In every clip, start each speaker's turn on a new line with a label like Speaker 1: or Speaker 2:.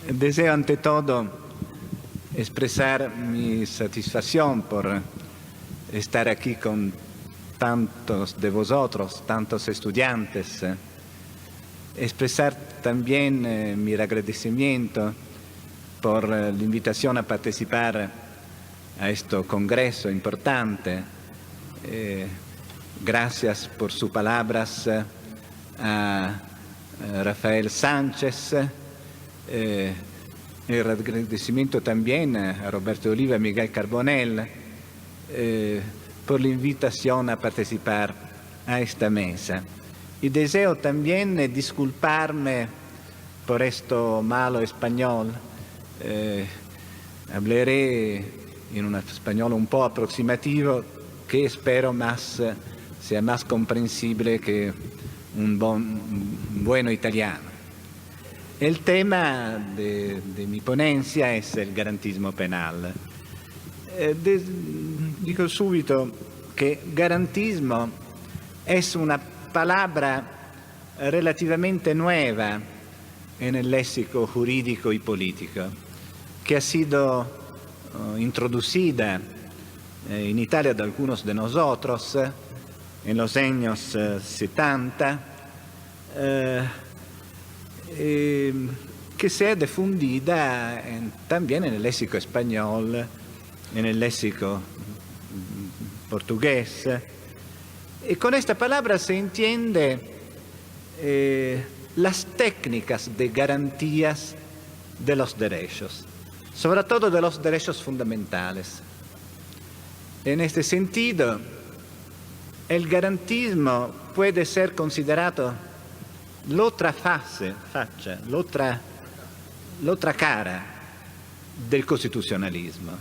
Speaker 1: Deseo ante todo expresar mi satisfacción por estar aquí con tantos de vosotros, tantos estudiantes. Expresar también mi agradecimiento por la invitación a participar a este congreso importante. Gracias por sus palabras a Rafael Sánchez. El agradecimiento también a Roberto Oliva y Miguel Carbonell por la invitación a participar a esta mesa. Y deseo también disculparme por esto malo español. Hablaré en un español un poco aproximativo que espero sea más comprensible que un bueno italiano. El tema de mi ponencia es el garantismo penal. Digo subito que garantismo es una palabra relativamente nueva en el léxico jurídico y político, que ha sido introducida en Italia de algunos de nosotros en los años 70, que se ha difundida también en el léxico español, en el léxico portugués. Y con esta palabra se entiende las técnicas de garantías de los derechos, sobre todo de los derechos fundamentales. En este sentido, el garantismo puede ser considerado l'otra faccia, l'otra cara del constitucionalismo.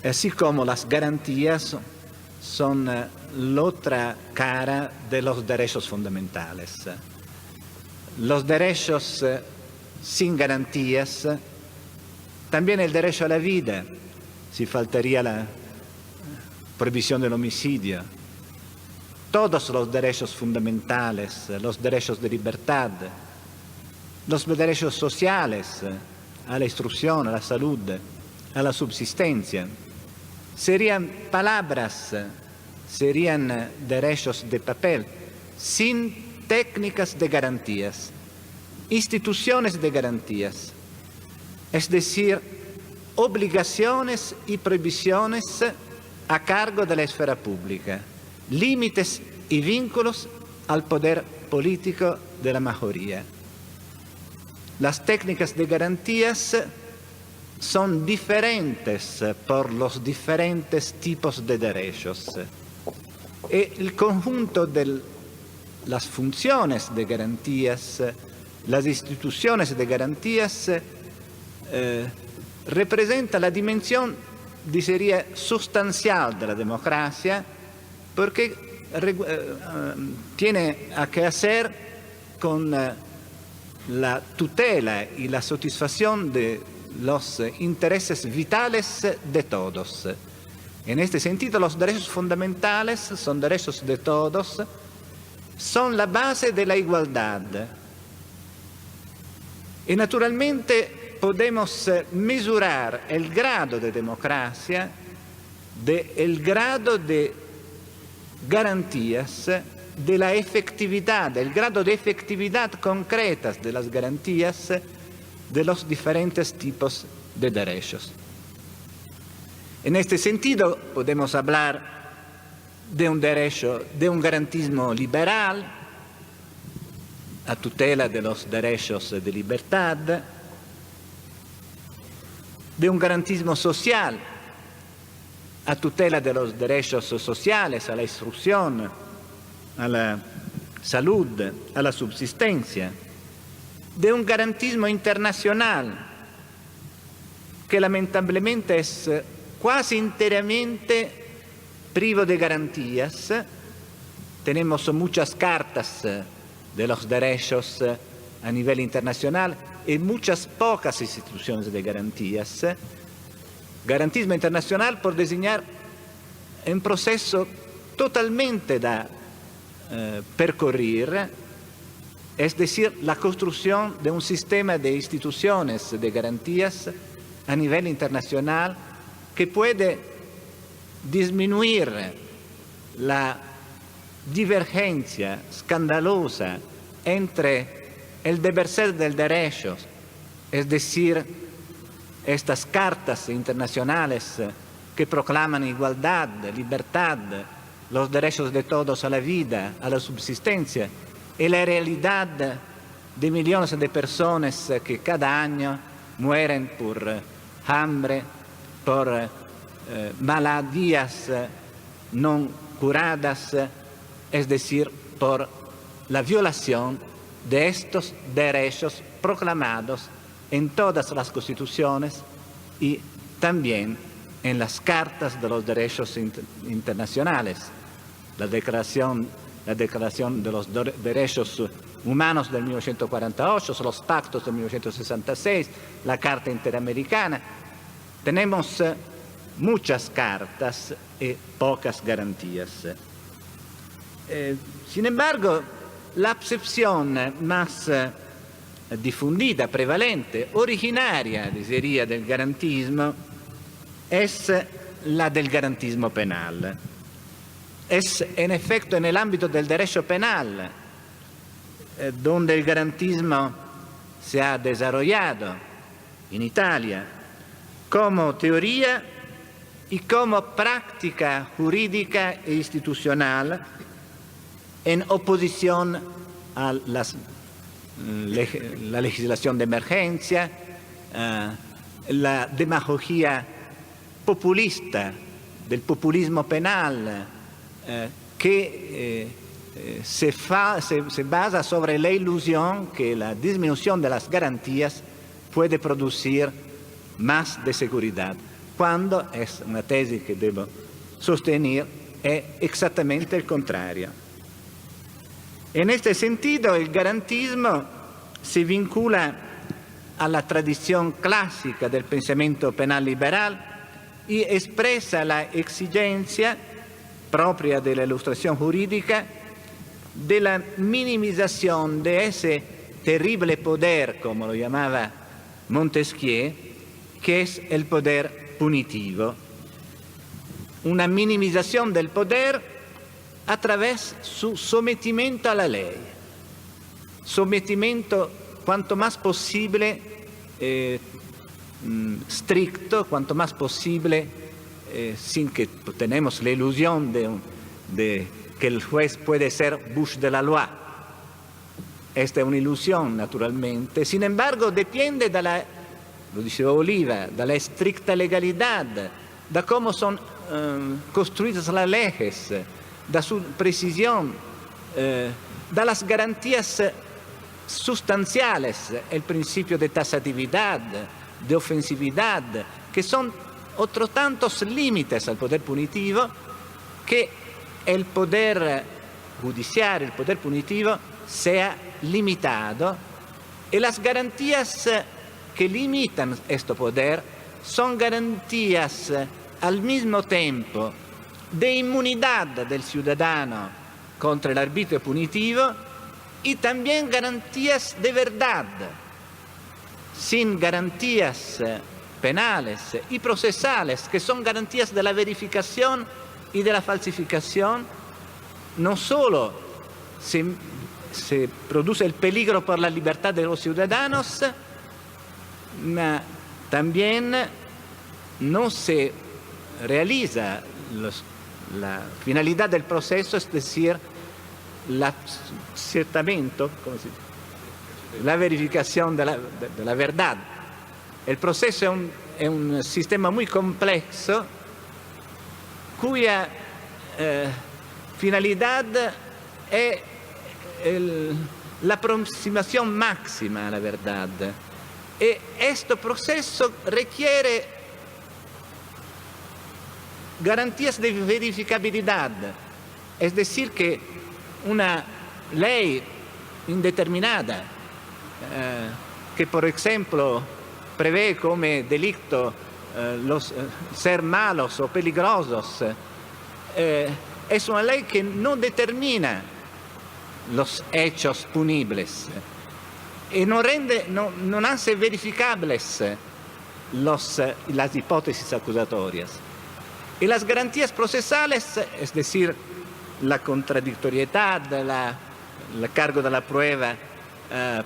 Speaker 1: Así como las garantías son la otra cara de los derechos fundamentales. Los derechos sin garantías, también el derecho a la vida, si faltaría la prohibición del homicidio. Todos los derechos fundamentales, los derechos de libertad, los derechos sociales, a la instrucción, a la salud, a la subsistencia, serían palabras, serían derechos de papel, sin técnicas de garantías, instituciones de garantías, es decir, obligaciones y prohibiciones a cargo de la esfera pública, límites y vínculos al poder político de la mayoría. Las técnicas de garantías son diferentes por los diferentes tipos de derechos. El conjunto de las funciones de garantías, las instituciones de garantías, representa la dimensión, diría, sustancial de la democracia, porque tiene que hacer con la tutela y la satisfacción de los intereses vitales de todos. En este sentido, los derechos fundamentales son derechos de todos, son la base de la igualdad. Y naturalmente podemos mesurar el grado de democracia, el grado de garantías, de la efectividad, el grado de efectividad concretas de las garantías de los diferentes tipos de derechos. En este sentido, podemos hablar de un derecho, de un garantismo liberal, a tutela de los derechos de libertad, de un garantismo social, a tutela de los derechos sociales, a la instrucción, a la salud, a la subsistencia, de un garantismo internacional que lamentablemente es casi enteramente privo de garantías. Tenemos muchas cartas de los derechos a nivel internacional y muchas pocas instituciones de garantías. Garantismo internacional por designar un proceso totalmente da percorrer, es decir, la construcción de un sistema de instituciones de garantías a nivel internacional que puede disminuir la divergencia escandalosa entre el deber ser del derecho, es decir, estas cartas internacionales que proclaman igualdad, libertad, los derechos de todos a la vida, a la subsistencia, y la realidad de millones de personas que cada año mueren por hambre, por maladías no curadas, es decir, por la violación de estos derechos proclamados en todas las constituciones y también en las cartas de los derechos internacionales, la Declaración de los Derechos Humanos de 1948, los pactos de 1966, la Carta Interamericana. Tenemos muchas cartas y pocas garantías. Sin embargo, la acepción más difundida, prevalente, originaria, diría, del garantismo es la del garantismo penal. Es en efecto en el ámbito del derecho penal donde el garantismo se ha desarrollado en Italia como teoría y como práctica jurídica e institucional en oposición a la legislación de emergencia, la demagogia populista del populismo penal que se basa sobre la ilusión que la disminución de las garantías puede producir más de seguridad, cuando es una tesis que debo sostener es exactamente el contrario. En este sentido, el garantismo se vincula a la tradición clásica del pensamiento penal liberal y expresa la exigencia propia de la ilustración jurídica de la minimización de ese terrible poder, como lo llamaba Montesquieu, que es el poder punitivo. Una minimización del poder a través de su sometimiento a la ley. Sometimiento cuanto más posible stricto, cuanto más posible sin que tenemos la ilusión de que el juez puede ser Bush de la loi. Esta es una ilusión, naturalmente. Sin embargo, depende lo diceva Oliva, de la estricta legalidad, de cómo son construidas las leyes, de su precisión, de las garantías sustanciales, el principio de tasatividad, de ofensividad, que son otros tantos límites al poder punitivo que el poder judicial, el poder punitivo, sea limitado, y las garantías que limitan este poder son garantías al mismo tiempo de inmunidad del ciudadano contra el arbitrio punitivo y también garantías de verdad. Sin garantías penales y procesales, que son garantías de la verificación y de la falsificación, no solo se produce el peligro por la libertad de los ciudadanos, ma también no se realiza la finalidad del proceso, es decir, la verificación de la verdad. El proceso es un sistema muy complejo cuya finalidad es la aproximación máxima a la verdad. Y este proceso requiere garantías de verificabilidad, es decir, que una ley indeterminada, que por ejemplo prevé como delito ser malos o peligrosos, es una ley que no determina los hechos punibles y no hace verificables las hipótesis acusatorias. Y las garantías procesales, es decir, la contradictoriedad, el cargo de la prueba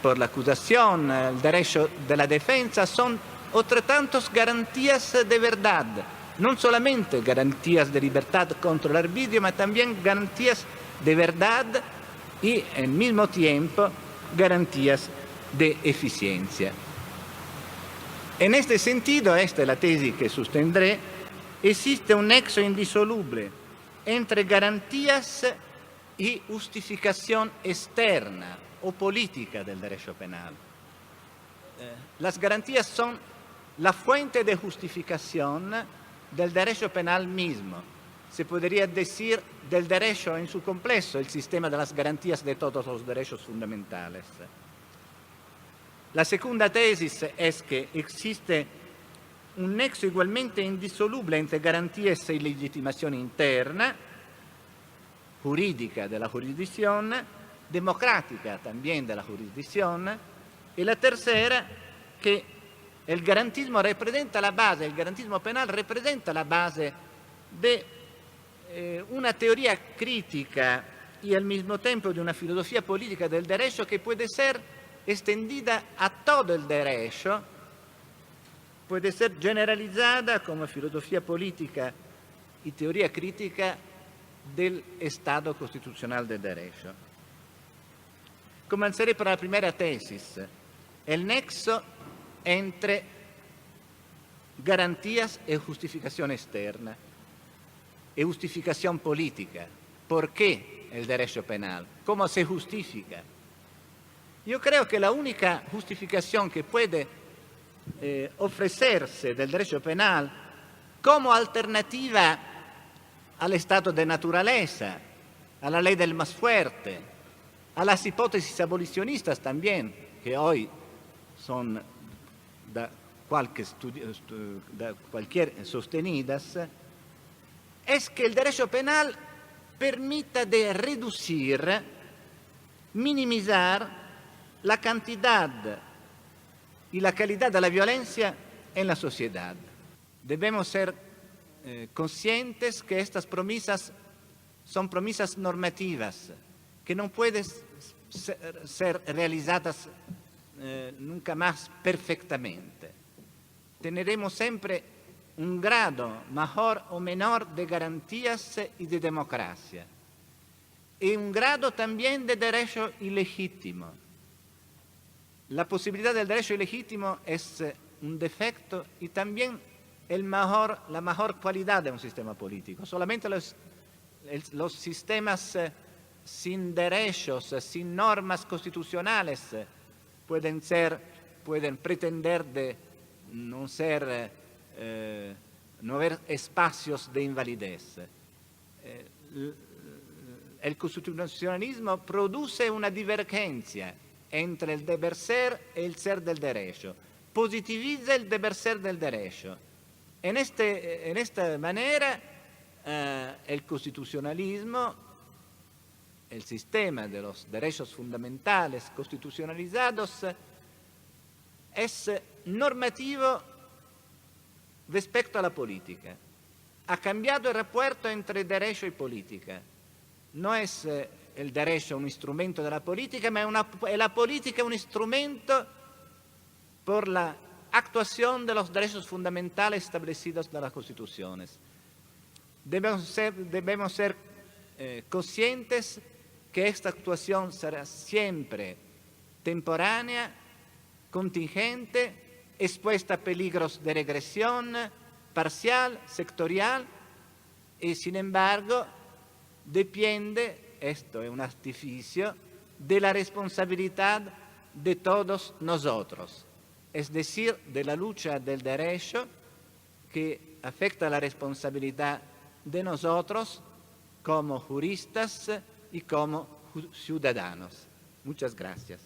Speaker 1: por la acusación, el derecho de la defensa, son otras tantas garantías de verdad, no solamente garantías de libertad contra el arbitrio, mas también garantías de verdad y al mismo tiempo garantías de eficiencia. En este sentido, esta es la tesis que sostendré, existe un nexo indisoluble entre garantías y justificación externa o política del derecho penal. Las garantías son la fuente de justificación del derecho penal mismo. Se podría decir del derecho en su complejo, el sistema de las garantías de todos los derechos fundamentales. La segunda tesis es que existe un nexo igualmente indisoluble entre garantías y legitimación interna, jurídica de la jurisdicción, democrática también de la jurisdicción, y la tercera, que el garantismo representa la base, el garantismo penal representa la base de una teoría crítica y al mismo tiempo de una filosofía política del derecho que puede ser extendida a todo el derecho, puede ser generalizada como filosofía política y teoría crítica del Estado constitucional del derecho. Comenzaré por la primera tesis, el nexo entre garantías y justificación externa y justificación política. ¿Por qué el derecho penal? ¿Cómo se justifica? Yo creo que la única justificación que puede ofrecerse del derecho penal como alternativa al estado de naturaleza, a la ley del más fuerte, a las hipótesis abolicionistas también, que hoy son da cualquier sostenidas, es que el derecho penal permita de reducir, minimizar la cantidad y la calidad de la violencia en la sociedad. Debemos ser conscientes que estas promesas son promesas normativas, que no pueden ser realizadas nunca más perfectamente. Tendremos siempre un grado mayor o menor de garantías y de democracia, y un grado también de derecho ilegítimo. La posibilidad del derecho ilegítimo es un defecto y también la mejor cualidad de un sistema político. Solamente los sistemas sin derechos, sin normas constitucionales, pueden pretender de no haber espacios de invalidez. El constitucionalismo produce una divergencia entre el deber ser y el ser del derecho. Positiviza el deber ser del derecho. En esta manera, el constitucionalismo, el sistema de los derechos fundamentales constitucionalizados, es normativo respecto a la política. Ha cambiado el reparto entre derecho y política. No es el derecho un instrumento de la política, ma es la política un instrumento por la actuación de los derechos fundamentales establecidos en las constituciones. Debemos ser conscientes que esta actuación será siempre temporánea, contingente, expuesta a peligros de regresión parcial, sectorial, y sin embargo depende, esto es un artificio, de la responsabilidad de todos nosotros, es decir, de la lucha del derecho que afecta a la responsabilidad de nosotros como juristas y como ciudadanos. Muchas gracias.